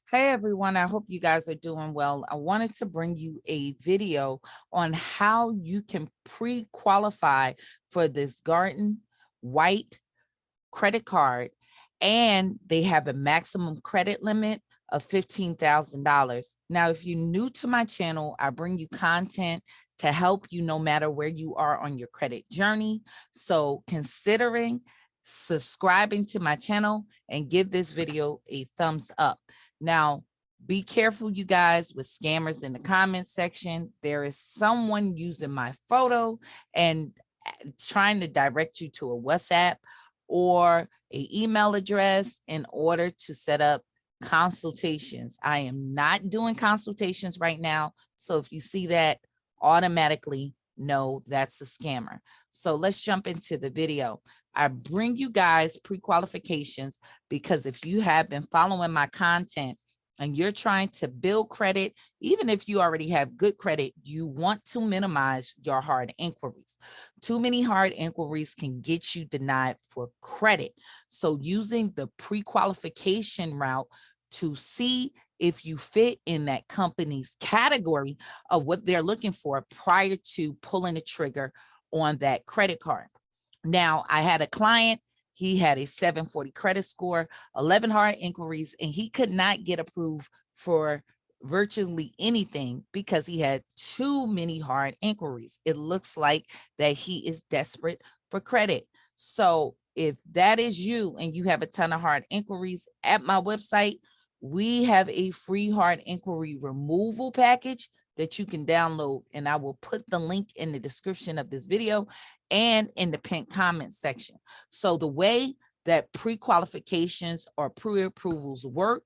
Hey everyone, I hope you guys are doing well. I wanted to bring you a video on how you can pre-qualify for this Gardner white credit card, and they have a maximum credit limit of $15,000. Now, if you're new to my channel, I bring you content to help you no matter where you are on your credit journey. So considering subscribing to my channel and give this video a thumbs up. Now, be careful, you guys, with scammers in the comments section. There is someone using my photo and trying to direct you to a WhatsApp or an email address in order to set up consultations. I am not doing consultations right now. So if you see that, automatically know that's a scammer. So let's jump into the video. I bring you guys pre-qualifications because if you have been following my content and you're trying to build credit, even if you already have good credit, you want to minimize your hard inquiries. Too many hard inquiries can get you denied for credit. So using the pre-qualification route to see if you fit in that company's category of what they're looking for prior to pulling the trigger on that credit card. Now, I had a client, he had a 740 credit score, 11 hard inquiries, and he could not get approved for virtually anything because he had too many hard inquiries. It looks like that he is desperate for credit. So if that is you and you have a ton of hard inquiries, at my website, we have a free hard inquiry removal package that you can download, and I will put the link in the description of this video and in the pinned comment section. So the way that pre-qualifications or pre-approvals work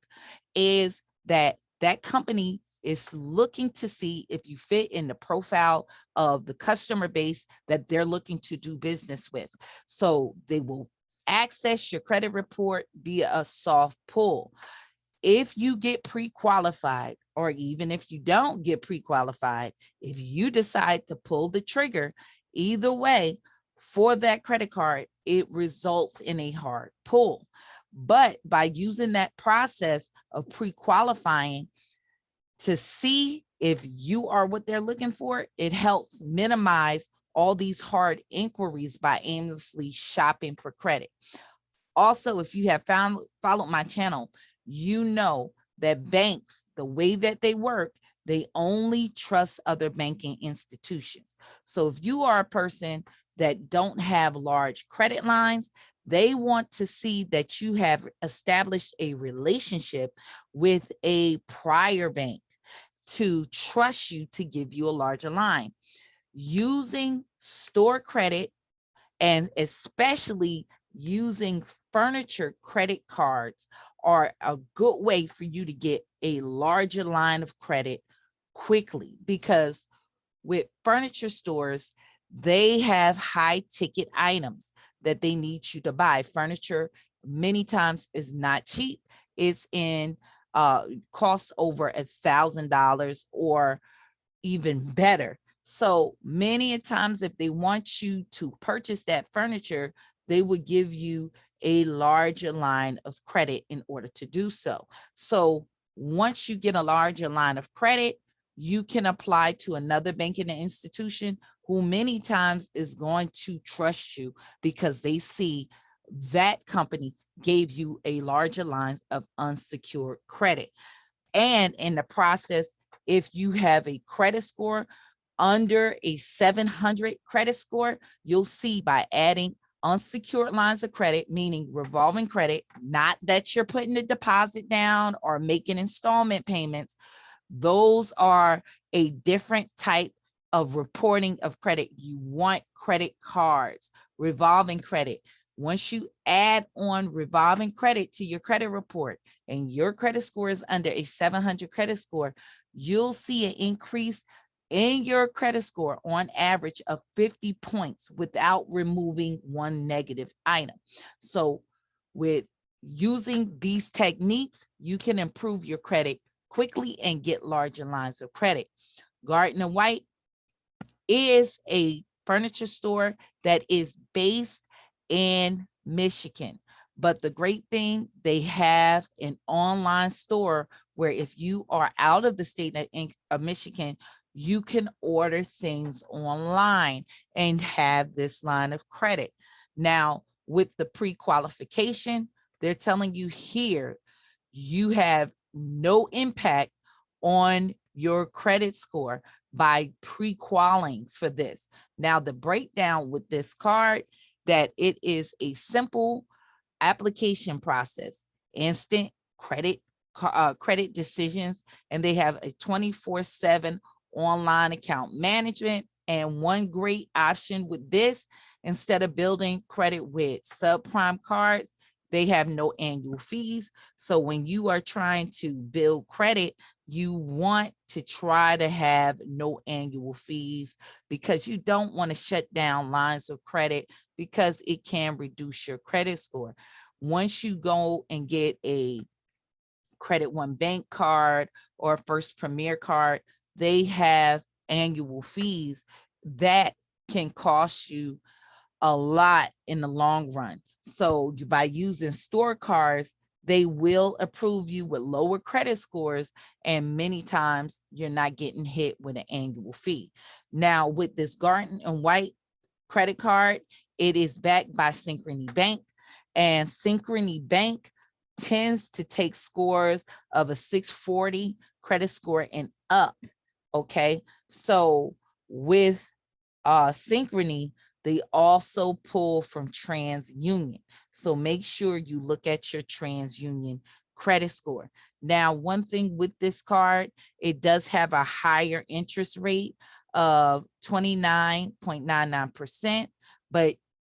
is that that company is looking to see if you fit in the profile of the customer base that they're looking to do business with. So they will access your credit report via a soft pull. If you get pre-qualified, or even if you don't get pre-qualified, if you decide to pull the trigger, either way, for that credit card, it results in a hard pull. But by using that process of pre-qualifying to see if you are what they're looking for, it helps minimize all these hard inquiries by aimlessly shopping for credit. Also, if you have followed my channel, you know that banks, the way that they work, they only trust other banking institutions. So if you are a person that don't have large credit lines, they want to see that you have established a relationship with a prior bank to trust you to give you a larger line. Using store credit, and especially using furniture credit cards, are a good way for you to get a larger line of credit quickly, because with furniture stores, they have high ticket items that they need you to buy. Furniture many times is not cheap. It's in costs over $1,000 or even better. So many times if they want you to purchase that furniture, they would give you a larger line of credit in order to do so. So once you get a larger line of credit, you can apply to another banking institution who many times is going to trust you because they see that company gave you a larger line of unsecured credit. And in the process, if you have a credit score under a 700 credit score, you'll see by adding unsecured lines of credit, meaning revolving credit, not that you're putting the deposit down or making installment payments. Those are a different type of reporting of credit. You want credit cards, revolving credit. Once you add on revolving credit to your credit report and your credit score is under a 700 credit score, you'll see an increase in your credit score on average of 50 points without removing one negative item. So with using these techniques, you can improve your credit quickly and get larger lines of credit. Gardner White is a furniture store that is based in Michigan, But the great thing, they have an online store where if you are out of the state of Michigan, you can order things online and have this line of credit. Now, with the pre-qualification, they're telling you here, you have no impact on your credit score by pre-qualifying for this. Now, the breakdown with this card, that it is a simple application process, instant credit credit decisions, and they have a 24/7 online account management. And one great option with this, instead of building credit with subprime cards, they have no annual fees. So when you are trying to build credit, you want to try to have no annual fees, because you don't want to shut down lines of credit, because it can reduce your credit score. Once you go and get a Credit One Bank card or First Premier card, they have annual fees that can cost you a lot in the long run. So by using store cards, they will approve you with lower credit scores, and many times you're not getting hit with an annual fee. Now, with this Gardner and White credit card, it is backed by Synchrony Bank, and Synchrony Bank tends to take scores of a 640 credit score and up. Okay, so with Synchrony, they also pull from TransUnion. So make sure you look at your TransUnion credit score. Now, one thing with this card, it does have a higher interest rate of 29.99%, but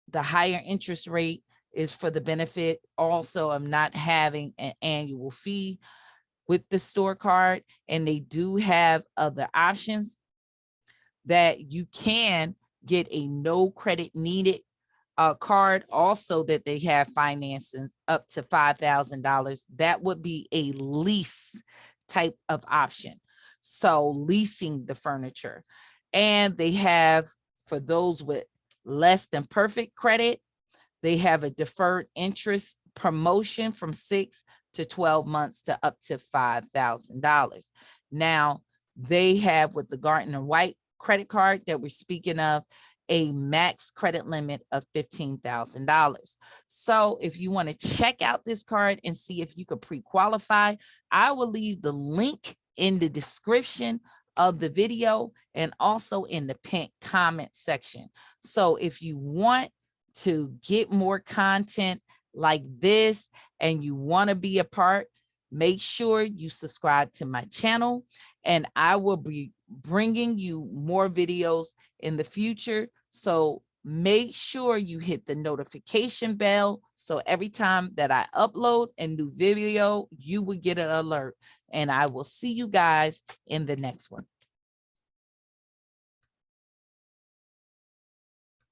the higher interest rate is for the benefit also of not having an annual fee with the store card. And they do have other options that you can get a no credit needed card, also that they have financing up to $5,000. That would be a lease type of option. So leasing the furniture. And they have, for those with less than perfect credit, they have a deferred interest promotion from 6 to 12 months to up to $5,000. Now, they have, with the Gardner White credit card that we're speaking of, a max credit limit of $15,000. So if you want to check out this card and see if you could pre-qualify, I will leave the link in the description of the video and also in the pinned comment section. So if you want to get more content like this and you want to be a part, make sure you subscribe to my channel, and I will be bringing you more videos in the future. So make sure you hit the notification bell, so every time that I upload a new video, you will get an alert. And I will see you guys in the next one.